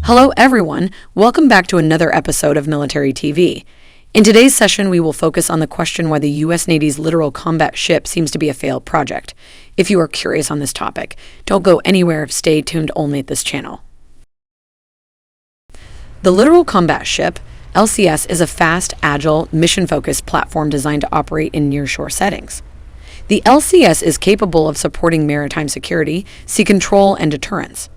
Hello everyone, welcome back to another episode of Military TV. In today's session, we will focus on the question why the U.S. Navy's Littoral Combat Ship seems to be a failed project. If you are curious on this topic, don't go anywhere, stay tuned only at this channel. The Littoral Combat Ship, LCS, is a fast, agile, mission-focused platform designed to operate in nearshore settings. The LCS is capable of supporting maritime security, sea control, and deterrence.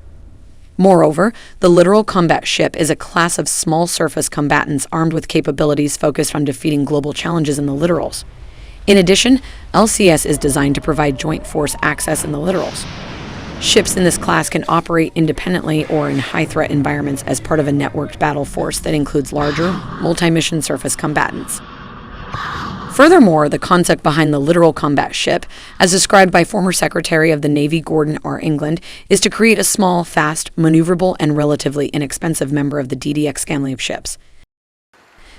Moreover, the Littoral Combat Ship is a class of small surface combatants armed with capabilities focused on defeating global challenges in the littorals. In addition, LCS is designed to provide joint force access in the littorals. Ships in this class can operate independently or in high-threat environments as part of a networked battle force that includes larger, multi-mission surface combatants. Furthermore, the concept behind the Littoral Combat Ship, as described by former Secretary of the Navy Gordon R. England, is to create a small, fast, maneuverable, and relatively inexpensive member of the DDX family of ships.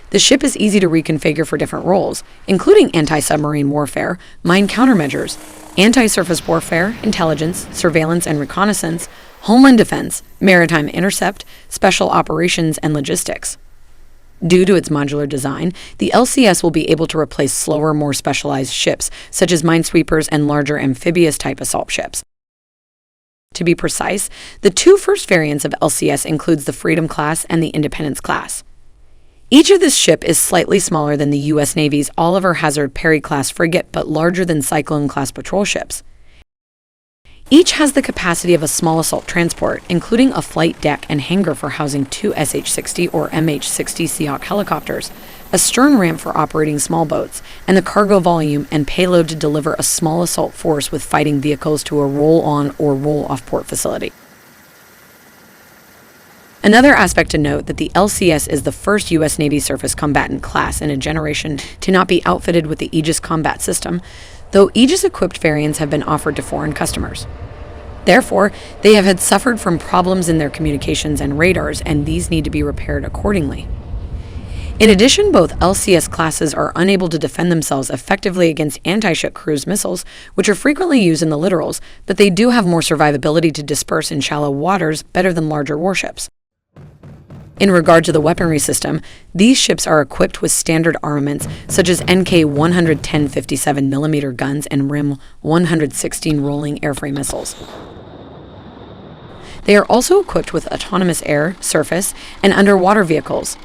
The ship is easy to reconfigure for different roles, including anti-submarine warfare, mine countermeasures, anti-surface warfare, intelligence, surveillance and reconnaissance, homeland defense, maritime intercept, special operations, and logistics. Due to its modular design, the LCS will be able to replace slower, more specialized ships, such as minesweepers and larger amphibious-type assault ships. To be precise, the two first variants of LCS includes the Freedom class and the Independence class. Each of this ship is slightly smaller than the U.S. Navy's Oliver Hazard Perry-class frigate, but larger than Cyclone-class patrol ships. Each has the capacity of a small assault transport, including a flight deck and hangar for housing two SH-60 or MH-60 Seahawk helicopters, a stern ramp for operating small boats, and the cargo volume and payload to deliver a small assault force with fighting vehicles to a roll-on or roll-off port facility. Another aspect to note that the LCS is the first U.S. Navy surface combatant class in a generation to not be outfitted with the Aegis combat system, though Aegis-equipped variants have been offered to foreign customers. Therefore, they have had suffered from problems in their communications and radars, and these need to be repaired accordingly. In addition, both LCS classes are unable to defend themselves effectively against anti-ship cruise missiles, which are frequently used in the littorals, but they do have more survivability to disperse in shallow waters better than larger warships. In regard to the weaponry system, these ships are equipped with standard armaments such as NK 110 57mm guns and RIM 116 rolling airframe missiles. They are also equipped with autonomous air, surface, and underwater vehicles.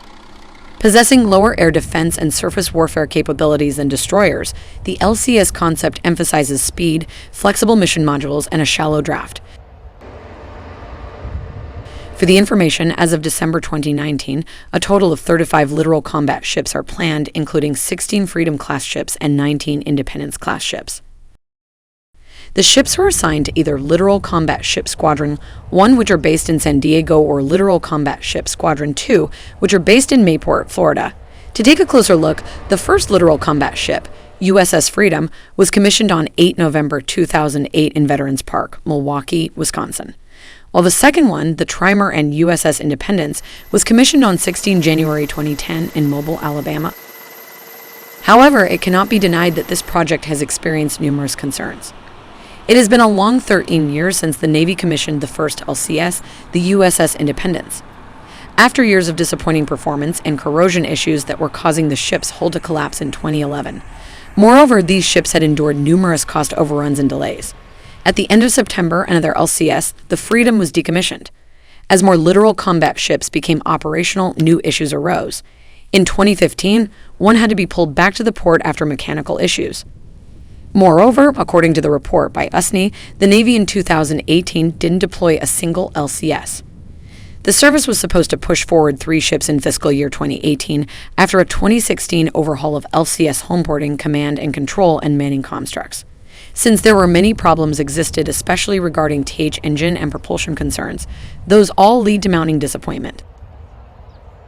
Possessing lower air defense and surface warfare capabilities than destroyers, the LCS concept emphasizes speed, flexible mission modules, and a shallow draft. For the information, as of December 2019, a total of 35 Littoral Combat Ships are planned, including 16 Freedom-class ships and 19 Independence-class ships. The ships are assigned to either Littoral Combat Ship Squadron 1, which are based in San Diego, or Littoral Combat Ship Squadron 2, which are based in Mayport, Florida. To take a closer look, the first Littoral Combat Ship, USS Freedom, was commissioned on 8 November 2008 in Veterans Park, Milwaukee, Wisconsin. While the second one, the Trimer and USS Independence, was commissioned on 16 January 2010 in Mobile, Alabama. However, it cannot be denied that this project has experienced numerous concerns. It has been a long 13 years since the Navy commissioned the first LCS, the USS Independence. After years of disappointing performance and corrosion issues that were causing the ship's hull to collapse in 2011. Moreover, these ships had endured numerous cost overruns and delays. At the end of September, another LCS, the Freedom, was decommissioned. As more Littoral Combat Ships became operational, new issues arose. In 2015, one had to be pulled back to the port after mechanical issues. Moreover, according to the report by USNI, the Navy in 2018 didn't deploy a single LCS. The service was supposed to push forward 3 ships in fiscal year 2018 after a 2016 overhaul of LCS homeporting, command and control, and manning constructs. Since there were many problems existed, especially regarding TH engine and propulsion concerns, those all lead to mounting disappointment.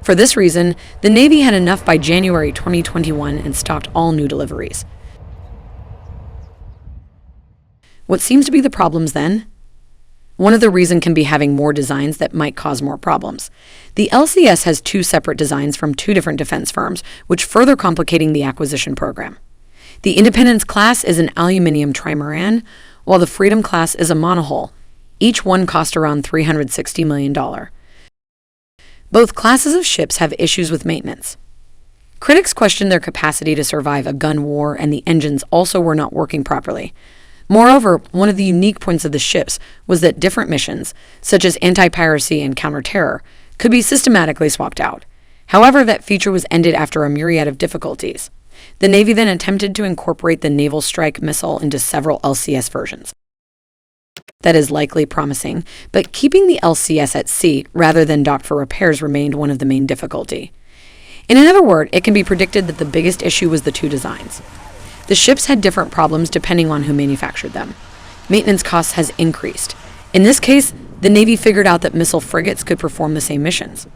For this reason, the Navy had enough by January 2021 and stopped all new deliveries. What seems to be the problems then? One of the reasons can be having more designs that might cause more problems. The LCS has 2 separate designs from 2 different defense firms, which further complicating the acquisition program. The Independence class is an aluminum trimaran, while the Freedom class is a monohull. Each one cost around $360 million. Both classes of ships have issues with maintenance. Critics questioned their capacity to survive a gun war, and the engines also were not working properly. Moreover, one of the unique points of the ships was that different missions, such as anti-piracy and counter-terror, could be systematically swapped out. However, that feature was ended after a myriad of difficulties. The Navy then attempted to incorporate the Naval Strike Missile into several LCS versions. That is likely promising, but keeping the LCS at sea rather than docked for repairs remained one of the main difficulty. In another word, it can be predicted that the biggest issue was the two designs. The ships had different problems depending on who manufactured them. Maintenance costs has increased. In this case, the Navy figured out that missile frigates could perform the same missions.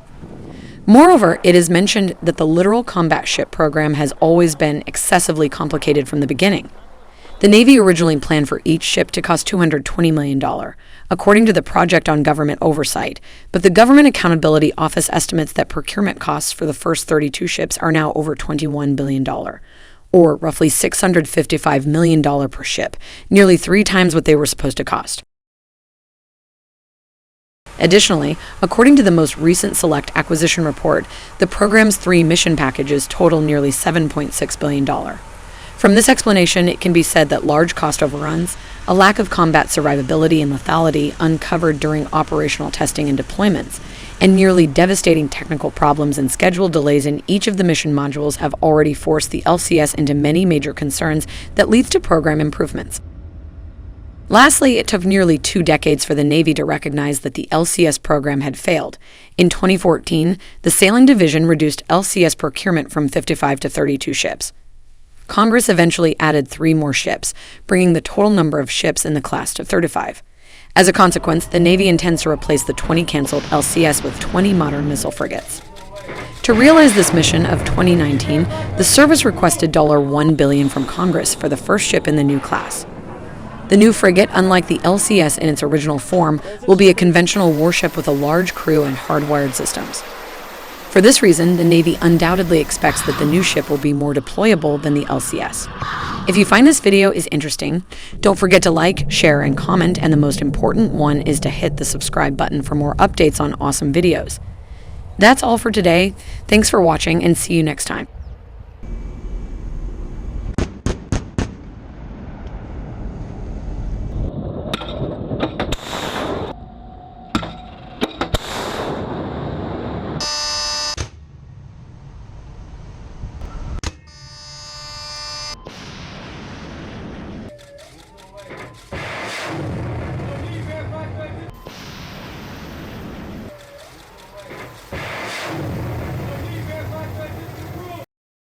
Moreover, it is mentioned that the Littoral Combat Ship program has always been excessively complicated from the beginning. The Navy originally planned for each ship to cost $220 million, according to the Project on Government Oversight, but the Government Accountability Office estimates that procurement costs for the first 32 ships are now over $21 billion, or roughly $655 million per ship, nearly 3 times what they were supposed to cost. Additionally, according to the most recent Select Acquisition Report, the program's 3 mission packages total nearly $7.6 billion. From this explanation, it can be said that large cost overruns, a lack of combat survivability and lethality uncovered during operational testing and deployments, and nearly devastating technical problems and schedule delays in each of the mission modules have already forced the LCS into many major concerns that leads to program improvements. Lastly, it took nearly 2 decades for the Navy to recognize that the LCS program had failed. In 2014, the Sailing Division reduced LCS procurement from 55 to 32 ships. Congress eventually added 3 more ships, bringing the total number of ships in the class to 35. As a consequence, the Navy intends to replace the 20 canceled LCS with 20 modern missile frigates. To realize this mission of 2019, the service requested $1 billion from Congress for the first ship in the new class. The new frigate, unlike the LCS in its original form, will be a conventional warship with a large crew and hardwired systems. For this reason, the Navy undoubtedly expects that the new ship will be more deployable than the LCS. If you find this video is interesting, don't forget to like, share, and comment, and the most important one is to hit the subscribe button for more updates on awesome videos. That's all for today. Thanks for watching, and see you next time.